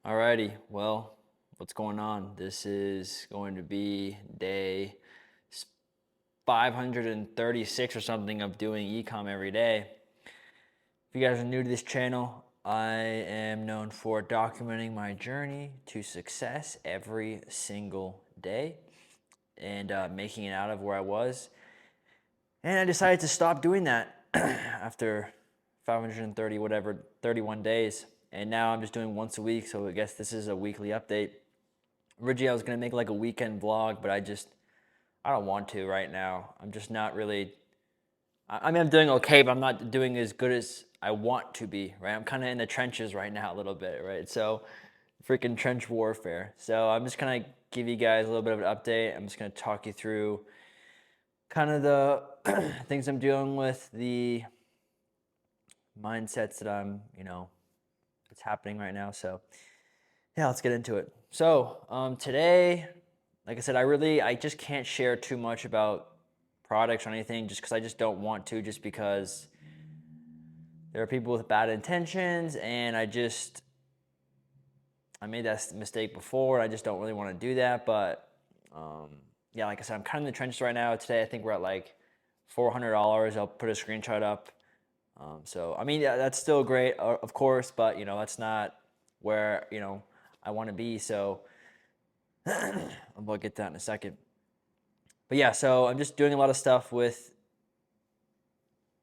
Alrighty, well, what's going on? This is going to be day 536 or something of doing ecom every day. If you guys are new to this channel, I am known for documenting my journey to success every single day and making it out of where I was. And I decided to stop doing that after 530 whatever 31 days, and now I'm just doing once a week. So I guess this is a weekly update. Originally I was gonna make like a weekend vlog, but I don't want to right now. I'm just not really. I mean, I'm doing okay, but I'm not doing as good as I want to be, right? I'm kind of in the trenches right now a little bit, right? So freaking trench warfare. So I'm just gonna give you guys a little bit of an update. I'm just gonna talk you through kind of the things I'm dealing with, the mindsets that it's happening right now. So yeah, let's get into it. So today, like I said, I just can't share too much about products or anything just because I just don't want to, just because there are people with bad intentions, and I made that mistake before, and I just don't really want to do that. But yeah, like I said, I'm kind of in the trenches right now. Today I think we're at like $400. I'll put a screenshot up. So I mean, yeah, that's still great, of course, but that's not where I want to be. So I'll get that in a second. But yeah, so I'm just doing a lot of stuff with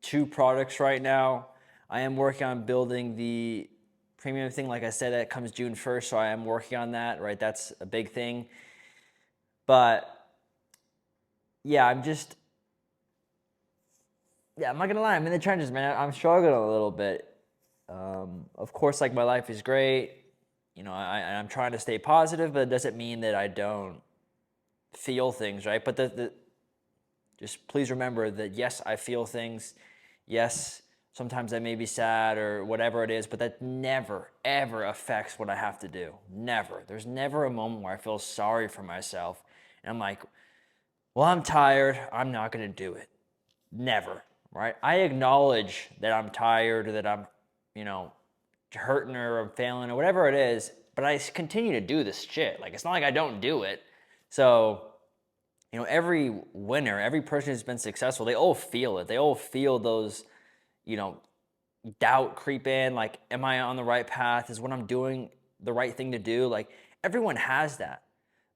two products right now. I am working on building the premium thing. Like I said, that comes June 1st, so I am working on that, right? That's a big thing. But yeah, I'm not gonna lie, I'm in the trenches, man. I'm struggling a little bit. Of course, like, my life is great. I'm trying to stay positive, but it doesn't mean that I don't feel things, right? But just please remember that, yes, I feel things. Yes, sometimes I may be sad or whatever it is, but that never, ever affects what I have to do. Never. There's never a moment where I feel sorry for myself and I'm like, well, I'm tired, I'm not gonna do it. Never, right? I acknowledge that I'm tired or that I'm, you know, hurting or I'm failing or whatever it is, but I continue to do this shit. Like, it's not like I don't do it. So, every winner, every person who's been successful, they all feel it. They all feel those, you know, doubt creep in. Like, am I on the right path? Is what I'm doing the right thing to do? Like, everyone has that.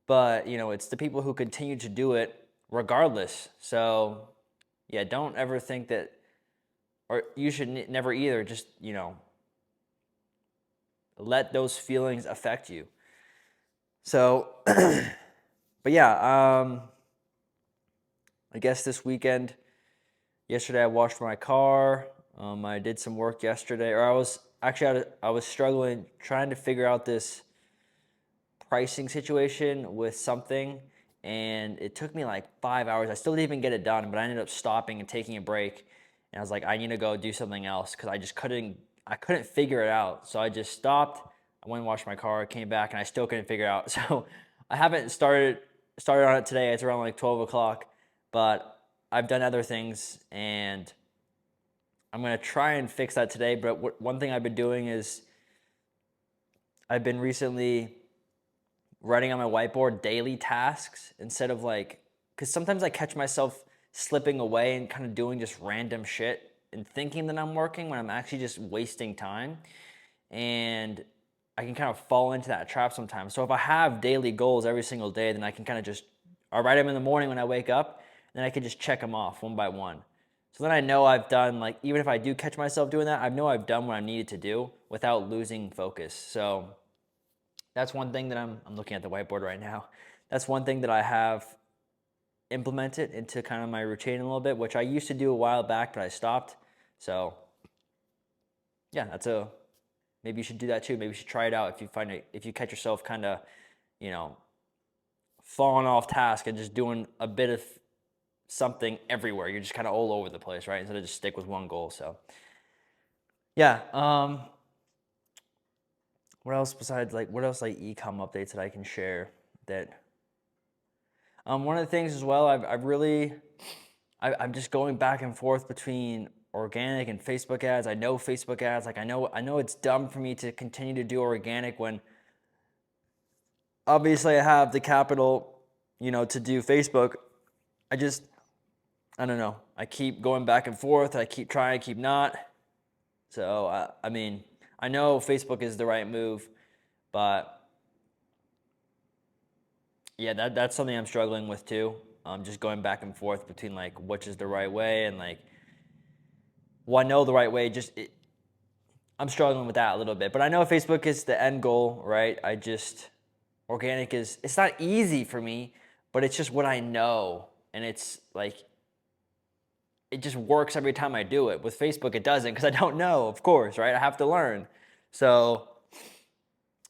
But, it's the people who continue to do it regardless. So, yeah, don't ever think that, or you should never either just, let those feelings affect you. So, but yeah, I guess this weekend, yesterday I washed my car. I did some work yesterday, or I was struggling trying to figure out this pricing situation with something, and it took me like 5 hours. I still didn't even get it done, but I ended up stopping and taking a break. And I was like, I need to go do something else because I couldn't figure it out. So I just stopped. I went and washed my car, came back, and I still couldn't figure it out. So I haven't started on it today. It's around like 12 o'clock, but I've done other things, and I'm gonna try and fix that today. But one thing I've been doing is I've been recently writing on my whiteboard daily tasks instead of like, because sometimes I catch myself slipping away and kind of doing just random shit and thinking that I'm working when I'm actually just wasting time. And I can kind of fall into that trap sometimes. So if I have daily goals every single day, then I can kind of I'll write them in the morning when I wake up, and then I can just check them off one by one. So then I know I've done, like, even if I do catch myself doing that, I know I've done what I needed to do without losing focus. So that's one thing that I'm looking at the whiteboard right now. That's one thing that I have implemented into kind of my routine a little bit, which I used to do a while back, but I stopped. So yeah, maybe you should do that too. Maybe you should try it out if you catch yourself kind of, you know, falling off task and just doing a bit of something everywhere. You're just kind of all over the place, right? Instead of just stick with one goal. So yeah. What else like e-com updates that I can share that one of the things as well, I'm just going back and forth between organic and Facebook ads. I know Facebook ads, like I know it's dumb for me to continue to do organic when obviously I have the capital, to do Facebook. I don't know. I keep going back and forth. I keep trying, I keep not. So, I mean, I know Facebook is the right move, but yeah, that's something I'm struggling with too. Just going back and forth between like which is the right way and like, well, I know the right way. I'm struggling with that a little bit, but I know Facebook is the end goal, right? Organic it's not easy for me, but it's just what I know, and it's like it just works every time I do it. With Facebook, it doesn't because I don't know, of course, right? I have to learn. So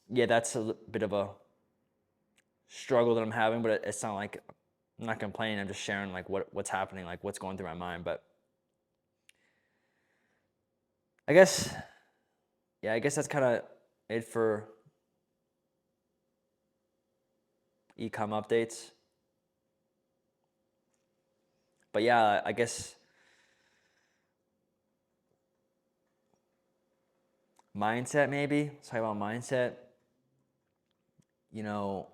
yeah, that's a bit of a struggle that I'm having, but it's not like I'm not complaining. I'm just sharing like what's happening, like what's going through my mind. But I guess, yeah, I guess that's kind of it for e-com updates. But yeah, I guess mindset maybe. Let's talk about mindset. You know,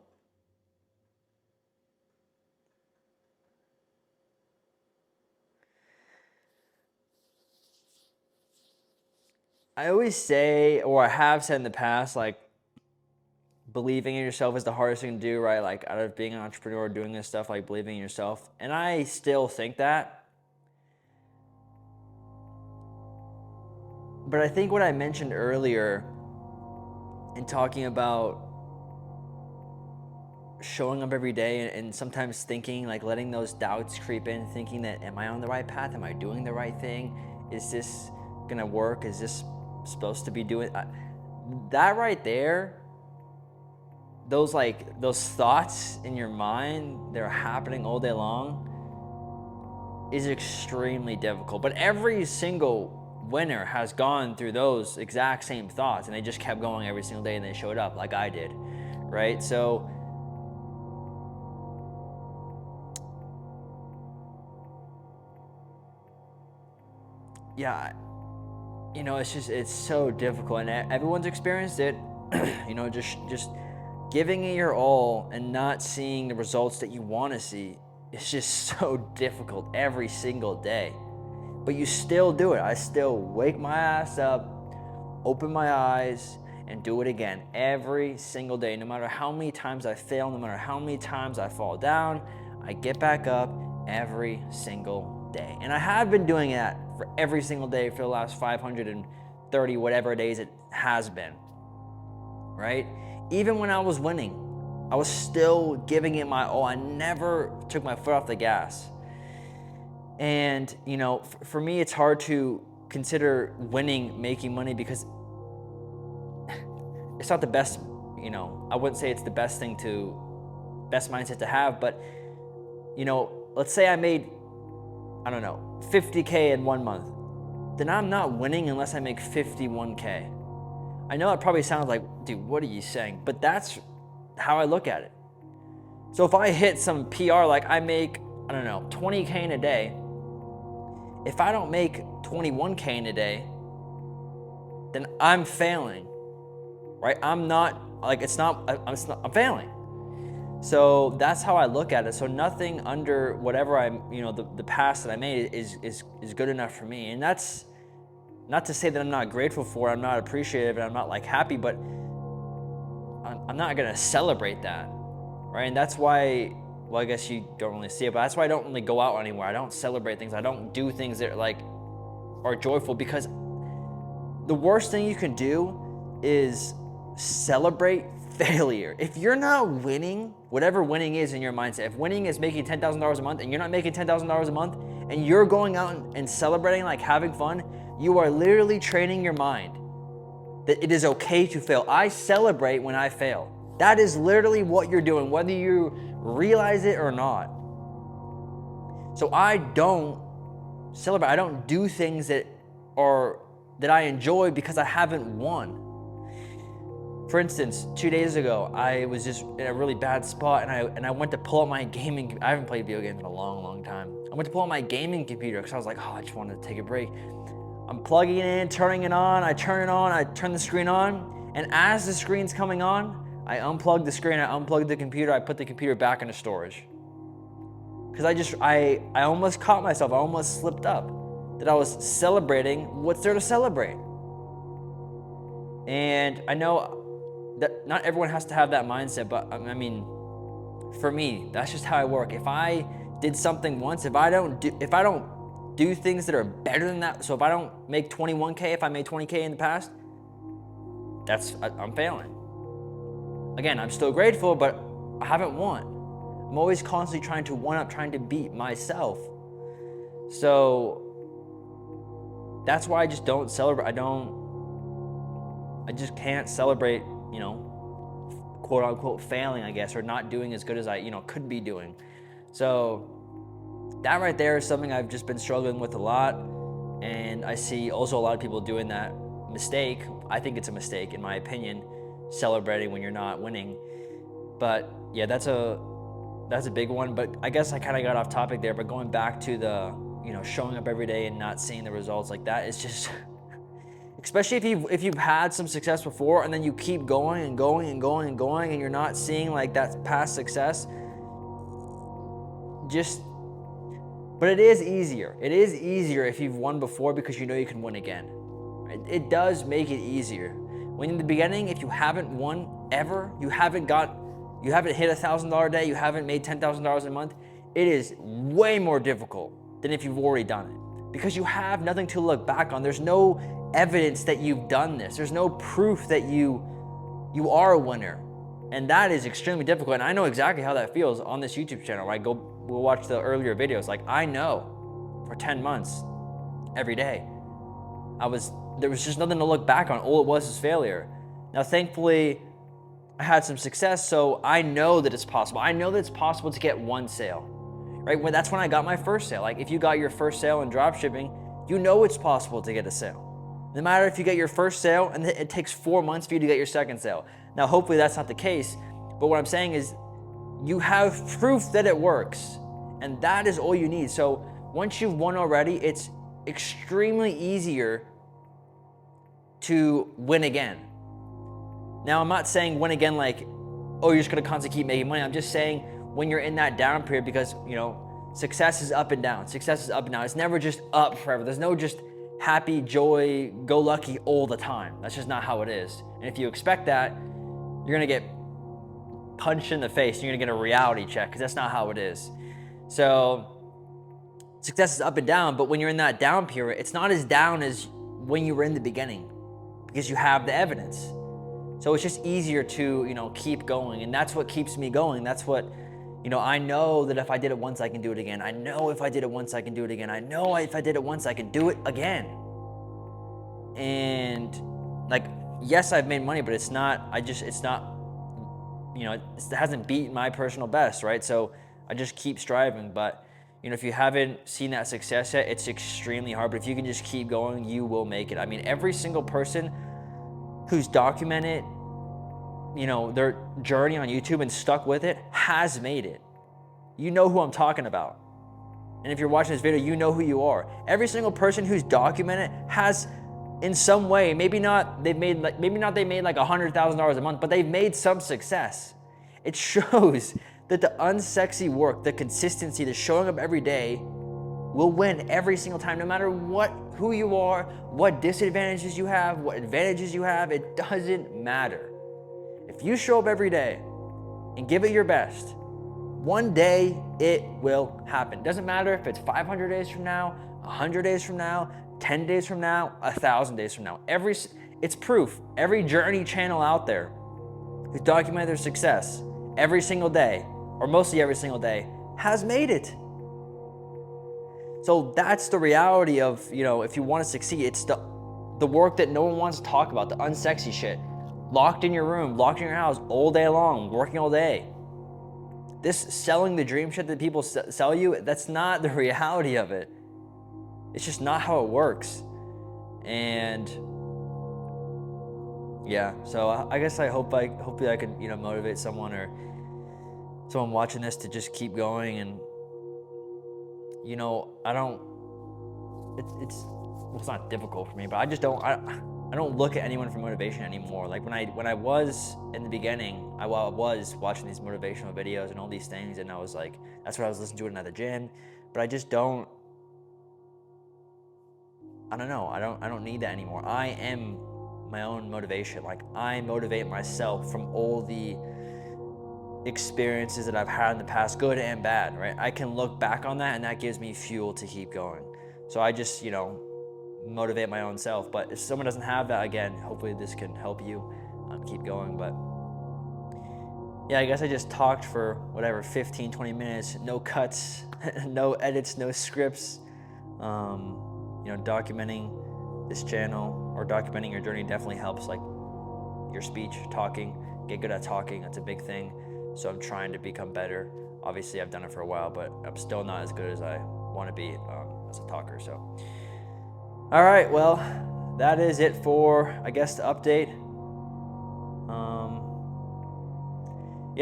I always say, or I have said in the past, like believing in yourself is the hardest thing to do, right? Like out of being an entrepreneur, doing this stuff, like believing in yourself. And I still think that. But I think what I mentioned earlier in talking about showing up every day and sometimes thinking, like letting those doubts creep in, thinking that, am I on the right path? Am I doing the right thing? Is this gonna work? Is this supposed to be doing that right there? Those thoughts in your mind that are happening all day long is extremely difficult. But every single winner has gone through those exact same thoughts, and they just kept going every single day, and they showed up like I did, right? So yeah, it's so difficult, and everyone's experienced it. Just giving it your all and not seeing the results that you want to see is just so difficult every single day. But you still do it. I still wake my ass up, open my eyes, and do it again every single day. No matter how many times I fail, no matter how many times I fall down, I get back up every single day. And I have been doing that for every single day for the last 530 whatever days it has been, right? Even when I was winning, I was still giving it my all. I never took my foot off the gas. And, for me, it's hard to consider winning making money because it's not the best, I wouldn't say it's the best mindset to have, but, let's say I made, I don't know, 50K in 1 month. Then I'm not winning unless I make 51K. I know it probably sounds like, dude, what are you saying? But that's how I look at it. So if I hit some PR, like I make, I don't know, 20K in a day, if I don't make 21K in a day, then I'm failing, right? I'm failing. So that's how I look at it. So nothing under whatever the past that I made is good enough for me. And that's not to say that I'm not grateful for it, I'm not appreciative, and I'm not like happy, but I'm not gonna celebrate that, right? And that's why, well, I guess you don't really see it, but that's why I don't really go out anywhere. I don't celebrate things. I don't do things that are joyful, because the worst thing you can do is celebrate failure. If you're not winning, whatever winning is in your mindset, if winning is making $10,000 a month and you're not making $10,000 a month and you're going out and celebrating, like having fun, you are literally training your mind that it is okay to fail. I celebrate when I fail. That is literally what you're doing, whether you realize it or not. So I don't celebrate. I don't do things that I enjoy because I haven't won. For instance, 2 days ago, I was just in a really bad spot, and I went to pull out my gaming. I haven't played video games in a long, long time. I went to pull out my gaming computer because I was like, oh, I just wanted to take a break. I'm plugging it in, turning it on. I turn it on. I turn the screen on, and as the screen's coming on, I unplugged the screen, I unplugged the computer, I put the computer back into storage. Because I almost caught myself, I almost slipped up that I was celebrating what's there to celebrate. And I know that not everyone has to have that mindset, but I mean, for me, that's just how I work. If I did something once, if I don't do things that are better than that, so if I don't make 21K, if I made 20K in the past, I'm failing. Again, I'm still grateful, but I haven't won. I'm always constantly trying to one up, trying to beat myself. So that's why I just don't celebrate. I just can't celebrate, quote unquote failing, I guess, or not doing as good as I, could be doing. So that right there is something I've just been struggling with a lot. And I see also a lot of people doing that mistake. I think it's a mistake, in my opinion, celebrating when you're not winning. But yeah, that's a big one. But I guess I kind of got off topic there. But going back to the, showing up every day and not seeing the results, like that is just, especially if you've had some success before and then you keep going and going and going and going and you're not seeing like that past success, but it is easier. It is easier if you've won before because you know you can win again. It does make it easier. When in the beginning, if you haven't won ever, you haven't hit $1,000 a day, you haven't made $10,000 a month, it is way more difficult than if you've already done it. Because you have nothing to look back on. There's no evidence that you've done this. There's no proof that you are a winner. And that is extremely difficult. And I know exactly how that feels on this YouTube channel. We'll watch the earlier videos. Like, I know for 10 months, every day, there was just nothing to look back on. All it was failure. Now, thankfully, I had some success, so I know that it's possible. I know that it's possible to get one sale, right? That's when I got my first sale. Like, if you got your first sale in dropshipping, you know it's possible to get a sale. No matter if you get your first sale and it takes 4 months for you to get your second sale. Now, hopefully that's not the case, but what I'm saying is you have proof that it works, and that is all you need. So once you've won already, it's extremely easier to win again. Now, I'm not saying win again like, oh, you're just gonna constantly keep making money. I'm just saying when you're in that down period, because success is up and down. Success is up and down. It's never just up forever. There's no just happy, joy, go lucky all the time. That's just not how it is. And if you expect that, you're gonna get punched in the face. You're gonna get a reality check, because that's not how it is. So success is up and down, but when you're in that down period, it's not as down as when you were in the beginning, because you have the evidence. So it's just easier to, keep going. And that's what keeps me going. That's what, I know that if I did it once, I can do it again. I know if I did it once, I can do it again. I know if I did it once, I can do it again. And like, yes, I've made money, but it hasn't beaten my personal best, right? So I just keep striving. But, if you haven't seen that success yet, it's extremely hard. But if you can just keep going, you will make it. I mean, every single person who's documented, their journey on YouTube and stuck with it has made it. You know who I'm talking about. And if you're watching this video, you know who you are. Every single person who's documented has, in some way, maybe not they made like $100,000 a month, but they've made some success. It shows that the unsexy work, the consistency, the showing up every day will win every single time, no matter who you are, what disadvantages you have, what advantages you have. It doesn't matter. If you show up every day and give it your best, one day it will happen. Doesn't matter if it's 500 days from now, 100 days from now, 10 days from now, 1,000 days from now. It's proof. Every journey channel out there who's documented their success every single day, or mostly every single day, has made it. So that's the reality of, if you want to succeed, it's the work that no one wants to talk about, the unsexy shit. Locked in your room, locked in your house all day long, working all day. This selling the dream shit that people sell you, that's not the reality of it. It's just not how it works. And yeah, so I guess hopefully I could, motivate someone or someone watching this to just keep going. And it's not difficult for me, but I I don't look at anyone for motivation anymore. Like when I was in the beginning, I was watching these motivational videos and all these things, and I was like, that's what I was listening to at the gym. But I just don't. I don't know. I don't need that anymore. I am my own motivation. Like I motivate myself from all the experiences that I've had in the past, good and bad, right? I can look back on that and that gives me fuel to keep going. So I just, motivate my own self. But if someone doesn't have that, again, hopefully this can help you keep going. But yeah, I guess I just talked for whatever, 15, 20 minutes, no cuts, no edits, no scripts. Documenting this channel or documenting your journey definitely helps, like your speech, talking, get good at talking. That's a big thing. So I'm trying to become better. Obviously I've done it for a while, but I'm still not as good as I want to be as a talker. So, all right, well, that is it for, I guess, the update.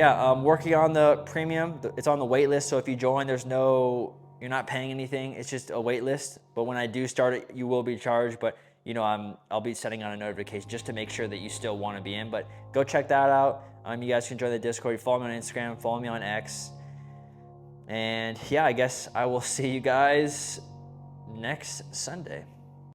I'm working on the premium. It's on the wait list. So if you join, you're not paying anything. It's just a wait list. But when I do start it, you will be charged. But I'll be setting on a notification just to make sure that you still want to be in. But go check that out. You guys can join the Discord. You follow me on Instagram, follow me on X. And yeah, I guess I will see you guys next Sunday.